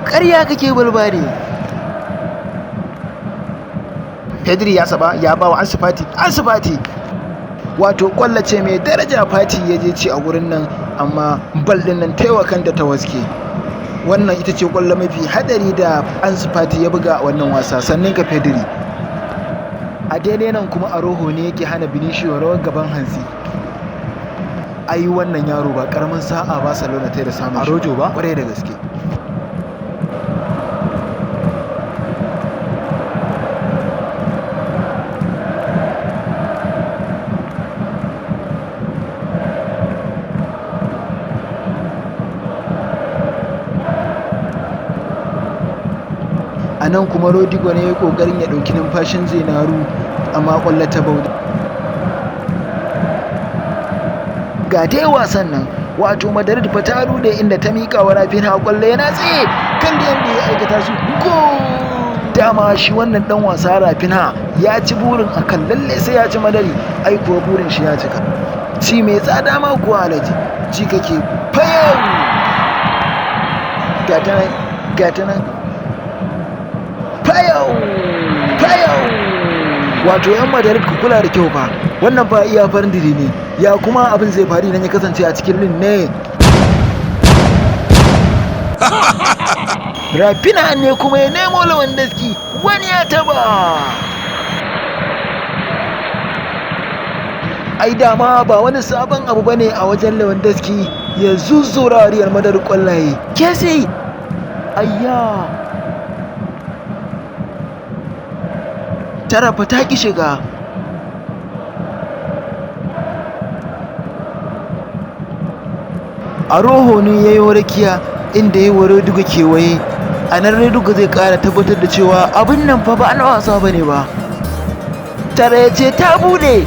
ƙarya kake balbare. Pedri ya saba ya bawa Ansu Fati wato kwallace mai daraja Fati ya je ci a gurin nan, amma bal din nan taiwakan da ta waske. Wannan ita ce kwallo mafi hadari da Ansu Fati ya buga a wannan wasa, sannan ka Pedri. A daidai nan kuma Arojo ne yake hana Vinicius rawar gaban hantsi. Ai wannan yaro ba karamin sa'a Barcelona ta da samun Arojo ba kwarai da gaske. A nan kuma Rodrigo ne ya kokarin ya ɗauki numfashin Zinaru, amma ƙwallo ta bauɗe. Ga dai wasan nan, wato Madrid fa ta rude inda ta miƙa wa Rafinha ƙwallo yana tsaye kan da yadda ya aikata su. Goal! Dama shi wannan ɗan wasa Rafinha ya ci burin akan lalle sai ya ci Madrid, ai kuwa burin shi ya cika. Ci mai tsada ma kuwa alaji, ci kake fayau. Gata nan. Fayau! Wato yan Madrid ku kula da kyau fa, wannan fa iya farin diri ne, ya kuma abin zai faru idan ya kasance a cikin rin ne. Rafinha ne kuma ya nemo Lewandowski, wani ya taba. Ai dama ba wani sabon abu bane a wajen Lewandowski ya zuzzura Real Madrid kwallaye. Kesi! Ayya! Tara fa ta ki shiga. Arojo ne ya yi warakiya inda ya yi wa Rodrigo kewaye. A nan Rodrigo zai ƙara tabbatar da cewa abin nan fa ba na wasa bane ba. Tara ya ce ta bude.